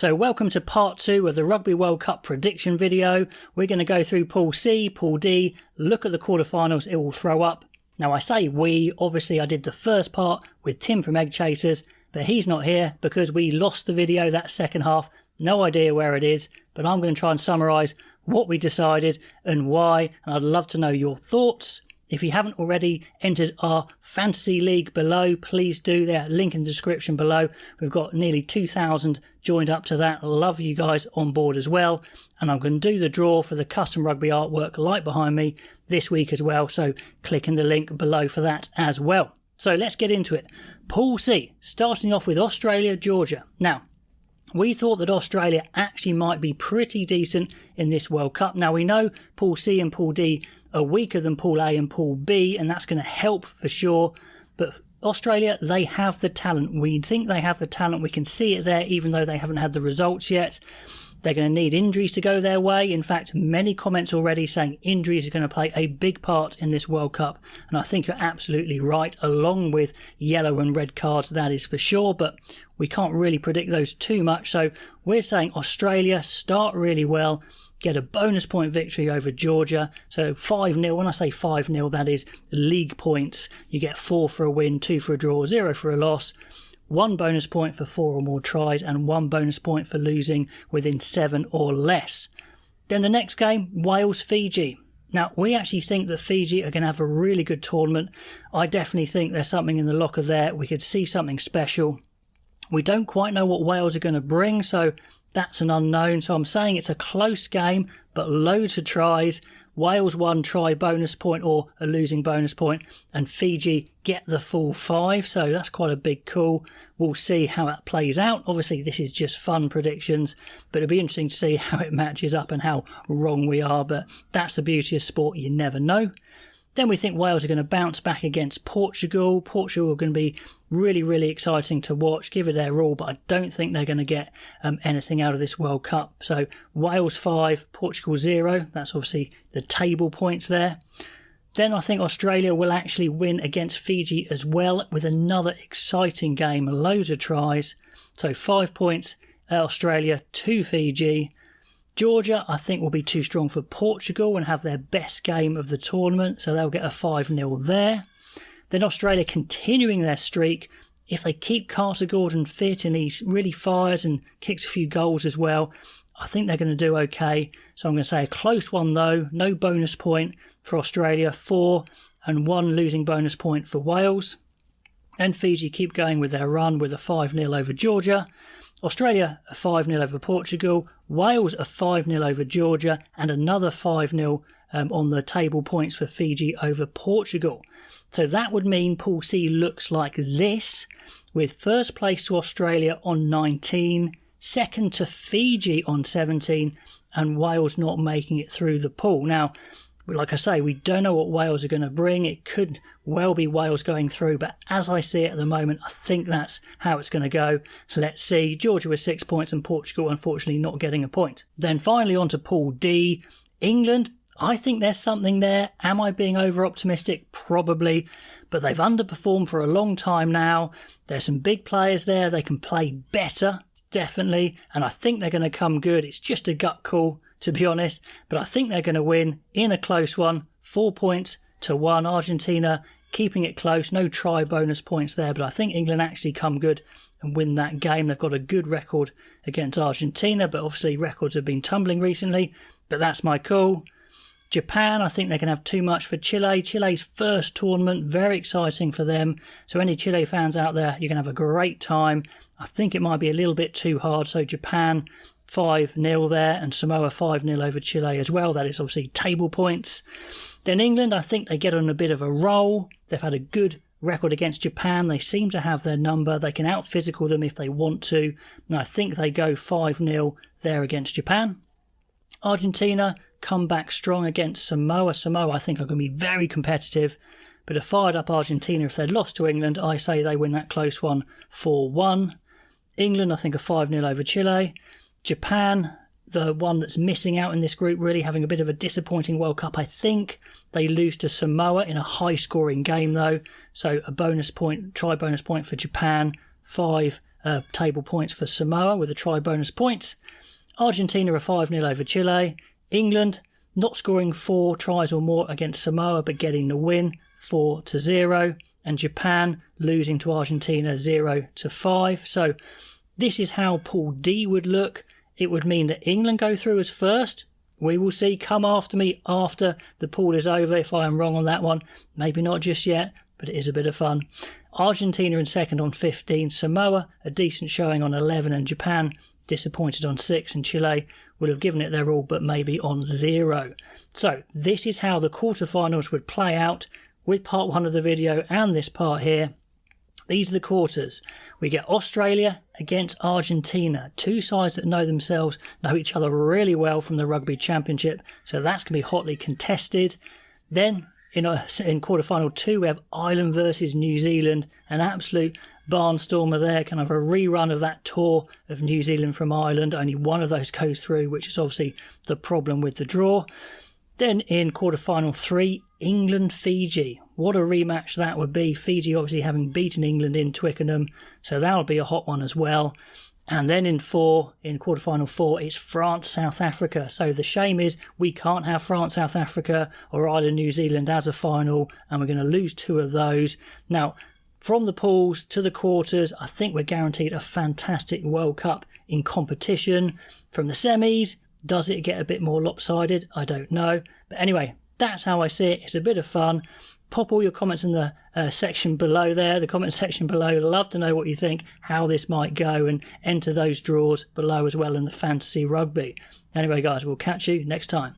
So welcome to part 2 of the Rugby World Cup prediction video. We're going to go through Pool C, Pool D, look at the quarterfinals it will throw up. Now I say we, obviously I did the first part with Tim from Egg Chasers, but he's not here because we lost the video that second half. No idea where it is, but I'm going to try and summarise what we decided and why, and I'd love to know your thoughts. If you haven't already entered our fantasy league below, please do. There, link in the description below. We've got nearly 2,000 joined up to that. Love you guys on board as well. And I'm going to do the draw for the custom rugby artwork right behind me this week as well. So click in the link below for that as well. So let's get into it. Pool C, starting off with Australia, Georgia. Now, we thought that Australia actually might be pretty decent in this World Cup. Now, we know Pool C and Pool D are weaker than Pool A and Pool B, and that's going to help for sure. But Australia, they have the talent. We think they have the talent. We can see it there, even though they haven't had the results yet. They're going to need injuries to go their way. In fact, many comments already saying injuries are going to play a big part in this World Cup. And I think you're absolutely right, along with yellow and red cards, that is for sure. But we can't really predict those too much. So we're saying Australia start really well, get a bonus point victory over Georgia. So 5-0, when I say 5-0, that is league points. You get 4 for a win, 2 for a draw, 0 for a loss. 1 bonus point for 4 or more tries and 1 bonus point for losing within 7 or less. Then the next game, Wales-Fiji. Now, we actually think that Fiji are going to have a really good tournament. I definitely think there's something in the locker there. We could see something special. We don't quite know what Wales are going to bring, so that's an unknown. So I'm saying it's a close game, but loads of tries. Wales 1 try bonus point or a losing bonus point, and Fiji get the full 5. So that's quite a big call. We'll see how that plays out. Obviously, this is just fun predictions, but it'll be interesting to see how it matches up and how wrong we are. But that's the beauty of sport. You never know. Then we think Wales are going to bounce back against Portugal. Portugal are going to be really, really exciting to watch. Give it their all, but I don't think they're going to get anything out of this World Cup. So Wales 5, Portugal 0. That's obviously the table points there. Then I think Australia will actually win against Fiji as well with another exciting game. Loads of tries. So 5 points Australia, 2 Fiji. Georgia, I think, will be too strong for Portugal and have their best game of the tournament, so they'll get a 5-0 there. Then Australia continuing their streak. If they keep Carter Gordon fit and he really fires and kicks a few goals as well, I think they're going to do okay. So I'm going to say a close one though. No bonus point for Australia, 4 and 1 losing bonus point for Wales. And Fiji keep going with their run with a 5-0 over Georgia. Australia a 5-0 over Portugal, Wales a 5-0 over Georgia, and another 5-0 on the table points for Fiji over Portugal. So that would mean Pool C looks like this, with first place to Australia on 19, second to Fiji on 17, and Wales not making it through the pool. Now, like I say, we don't know what Wales are going to bring. It could well be Wales going through, but as I see it at the moment, I think that's how it's going to go. Let's see. Georgia with 6 points and Portugal, unfortunately, not getting a point. Then finally on to Pool D. England, I think there's something there. Am I being over-optimistic? Probably, but they've underperformed for a long time now. There's some big players there. They can play better, definitely, and I think they're going to come good. It's just a gut call, to be honest, but I think they're going to win in a close one, 4 points to 1. Argentina keeping it close, no try bonus points there, but I think England actually come good and win that game. They've got a good record against Argentina, but obviously records have been tumbling recently, but that's my call. Japan, I think they can have too much for Chile. Chile's first tournament, very exciting for them. So any Chile fans out there, you're going to have a great time. I think it might be a little bit too hard, so Japan 5-0 there, and Samoa 5-0 over Chile as well. That is obviously table points. Then England, I think they get on a bit of a roll. They've had a good record against Japan. They seem to have their number. They can out-physical them if they want to. And I think they go 5-0 there against Japan. Argentina come back strong against Samoa. Samoa, I think, are going to be very competitive. But a fired-up Argentina, if they'd lost to England, I say they win that close one 4-1. England, I think, are 5-0 over Chile. Japan, the one that's missing out in this group, really having a bit of a disappointing World Cup, I think. They lose to Samoa in a high-scoring game, though. So a bonus point, try bonus point for Japan, 5 table points for Samoa with a try bonus points. Argentina are 5-0 over Chile. England not scoring 4 tries or more against Samoa but getting the win 4-0. And Japan losing to Argentina 0-5. So this is how Pool D would look. It would mean that England go through as first. We will see. Come after me after the pool is over if I am wrong on that one. Maybe not just yet, but it is a bit of fun. Argentina in second on 15. Samoa, a decent showing on 11. And Japan, disappointed on 6. And Chile would have given it their all, but maybe on 0. So this is how the quarterfinals would play out with part 1 of the video and this part here. These are the quarters. We get Australia against Argentina. 2 sides that know themselves, know each other really well from the Rugby Championship. So that's going to be hotly contested. Then in quarterfinal 2, we have Ireland versus New Zealand. An absolute barnstormer there. Kind of a rerun of that tour of New Zealand from Ireland. Only one of those goes through, which is obviously the problem with the draw. Then in quarterfinal 3, England-Fiji. What a rematch that would be. Fiji obviously having beaten England in Twickenham, so that would be a hot one as well. And then in quarterfinal 4, it's France-South Africa. So the shame is we can't have France-South Africa or Ireland-New Zealand as a final, and we're going to lose 2 of those. Now, from the pools to the quarters, I think we're guaranteed a fantastic World Cup in competition. From the semis, does it get a bit more lopsided? I don't know. But anyway, that's how I see it. It's a bit of fun. Pop all your comments in the section below there, the comment section below. Love to know what you think, how this might go, and enter those draws below as well in the fantasy rugby. Anyway, guys, we'll catch you next time.